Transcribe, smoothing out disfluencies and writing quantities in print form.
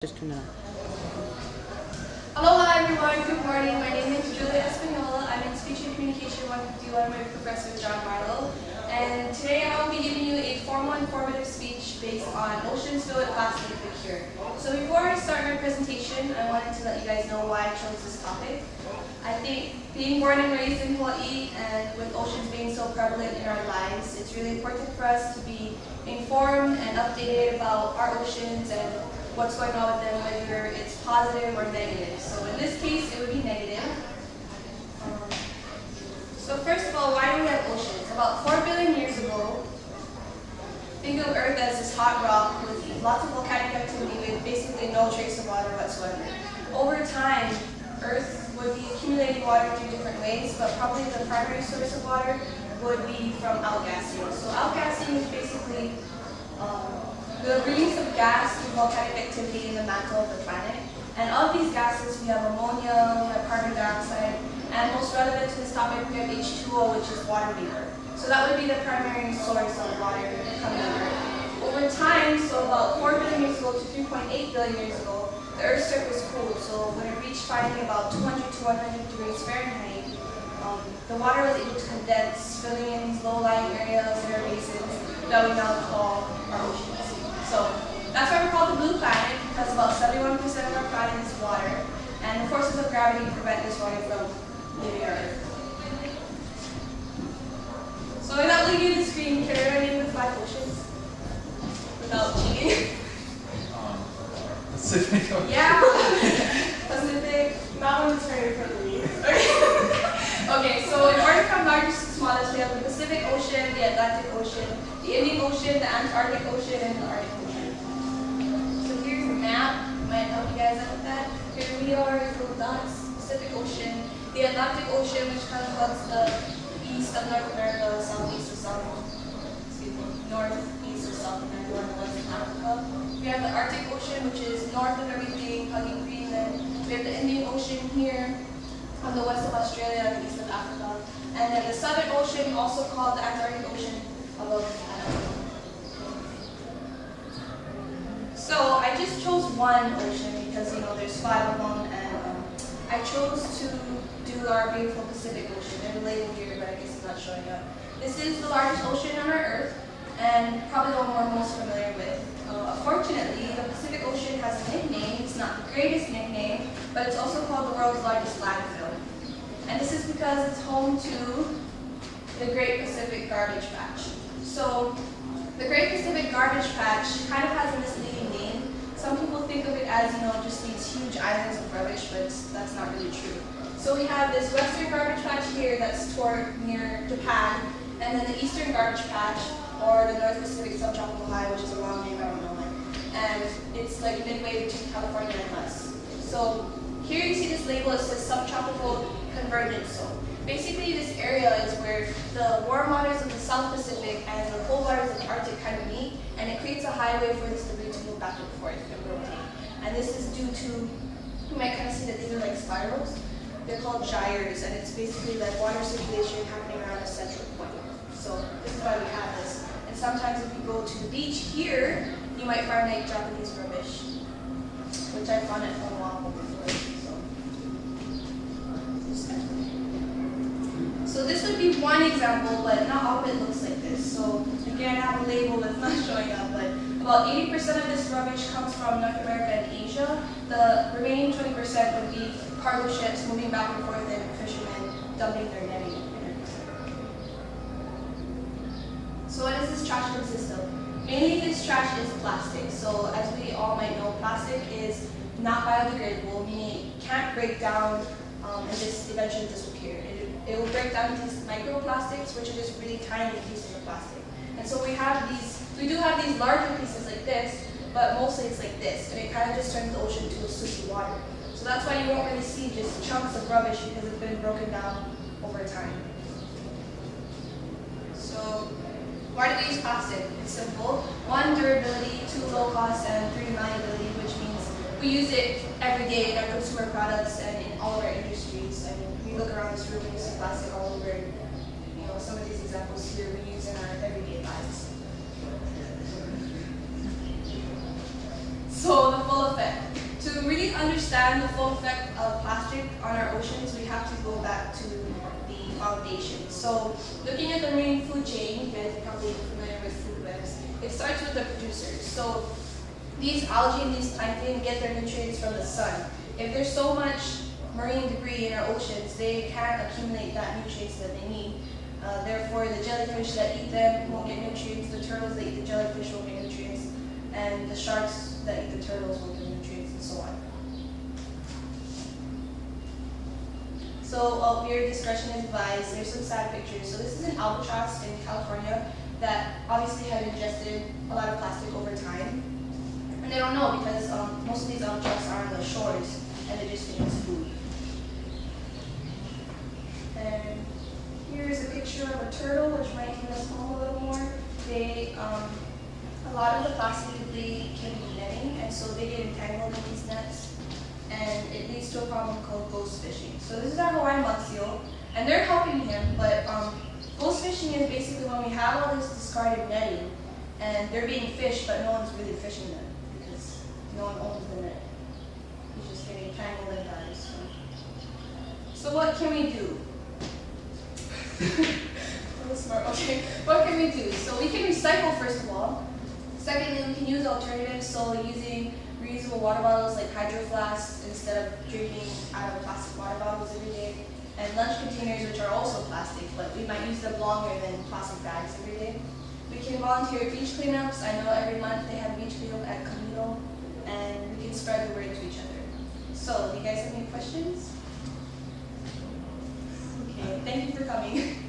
Just to know. Aloha everyone, good morning. My name is Julia Espanola. I'm in Speech and Communication 151 with Professor John Marlow. And today I will be giving you a formal informative speech based on oceans filled with plastic, the cure. So before I start my presentation, I wanted to let you guys know why I chose this topic. I think being born and raised in Hawaii and with oceans being so prevalent in our lives, it's really important for us to be informed and updated about our oceans and what's going on with them, whether it's positive or negative. So in this case, it would be negative. So first of all, why do we have oceans? About 4 billion years ago, think of Earth as this hot rock with lots of volcanic activity with basically no trace of water whatsoever. Over time, Earth would be accumulating water through different ways, but probably the primary source of water would be from outgassing. So outgassing is basically the release of gas through volcanic activity in the mantle of the planet. And of these gases, we have ammonia, we have carbon dioxide, and most relevant to this topic, we have H2O, which is water vapor. So that would be the primary source of water coming out of Earth. Over time, so about 4 billion years ago to 3.8 billion years ago, the Earth's surface cooled. So when it reached finally about 200 to 100 degrees Fahrenheit, the water was able to condense, filling in these low-lying areas and air basins that we now call our oceans. So that's why we're called the blue planet, because about 71% of our planet is water, and the forces of gravity prevent this water from leaving our Earth. So without leaving the screen, can everyone name the 5 oceans? Without cheating? Pacific Ocean. Yeah! Pacific. That one's right in front of me. Okay, so in order from largest to smallest, we have the Pacific Ocean, the Atlantic Ocean, the Indian Ocean, the Antarctic Ocean, and the Arctic Ocean. So here's a map. Might help you guys out with that. Here we are, little dots, Pacific Ocean, the Atlantic Ocean, which kind of hugs the east of North America, southeast of northeast of South America, and west of Africa. We have the Arctic Ocean, which is north of everything, hugging Greenland. We have the Indian Ocean here, on the west of Australia and east of Africa. And then the Southern Ocean, also called the Antarctic Ocean, above Canada. So I just chose one ocean because, there's 5 of them, and I chose to do our beautiful Pacific Ocean. There's a label here, but I guess it's not showing up. This is the largest ocean on our Earth, and probably the one we're most familiar with. Fortunately, the Pacific Ocean has a nickname. It's not the greatest nickname, but it's also called the world's largest landfill. And this is because it's home to the Great Pacific Garbage Patch. So the Great Pacific Garbage Patch kind of has a misleading name. Some people think of it as, just these huge islands of rubbish, but that's not really true. So we have this Western Garbage Patch here that's toward near Japan, and then the Eastern Garbage Patch, or the North Pacific Subtropical High, which is a long name, I don't know why. And it's like midway between California and us. So here you see this label, it says Subtropical Convergence Zone. Basically, this area is where the warm waters of the South Pacific and the cold waters of the Arctic kind of meet, and it creates a highway for this debris to move back and forth and rotate. And this is due to, you might kind of see that these are like spirals. They're called gyres, and it's basically like water circulation happening around a central point. So this is why we have this. And sometimes if you go to the beach here, you might find like Japanese rubbish, which I found at Oahu before. So this would be one example, but not all of it looks like this. So again, I have a label that's not showing up, but about 80% of this rubbish comes from North America and Asia. The remaining 20% would be cargo ships moving back and forth and fishermen dumping their netting. So what does this trash consist of? Mainly this trash is plastic. So as we all might know, plastic is not biodegradable, meaning it can't break down and just eventually disappear. It will break down into these microplastics, which are just really tiny pieces of plastic. And so we do have these larger pieces like this, but mostly it's like this, and it kind of just turns the ocean to a soupy water. So that's why you won't really see just chunks of rubbish, because it's been broken down over time. So why do we use plastic? It's simple. 1, durability, 2, low cost, and 3, malleability, which means we use it every day in our consumer products and in all of our industries. I mean, we look around this room and you see plastic all over. Some of these examples here we use in our everyday lives. So the full effect. understand the full effect of plastic on our oceans, we have to go back to the foundation. So looking at the marine food chain, you guys are probably familiar with food webs, it starts with the producers. So these algae and these plankton get their nutrients from the sun. If there's so much marine debris in our oceans, they can't accumulate that nutrients that they need. Therefore, the jellyfish that eat them won't get nutrients, the turtles that eat the jellyfish won't get nutrients, and the sharks that eat the turtles won't get nutrients, and so on. So, viewer discretion is advised. There's some sad pictures. So this is an albatross in California that obviously had ingested a lot of plastic over time. And they don't know because most of these albatross are on the shores and they just think it's food. And here's a picture of a turtle, which might give us home a little more. They, a lot of the plastic debris can be netting, and so they get entangled in these nets, and it leads to a problem called ghost fishing. So this is our Hawaiian mud seal, and they're helping him, but ghost fishing is basically when we have all this discarded netting, and they're being fished, but no one's really fishing them because no one owns the net. He's just getting tangled and dies. So what can we do? Smart. Okay, what can we do? So we can recycle first of all. Secondly, we can use alternatives, so using reusable water bottles like hydro flasks instead of drinking out of plastic water bottles every day. And lunch containers, which are also plastic, but we might use them longer than plastic bags every day. We can volunteer beach cleanups. I know every month they have beach cleanup at Camino, and we can spread the word to each other. So, do you guys have any questions? Okay, thank you for coming.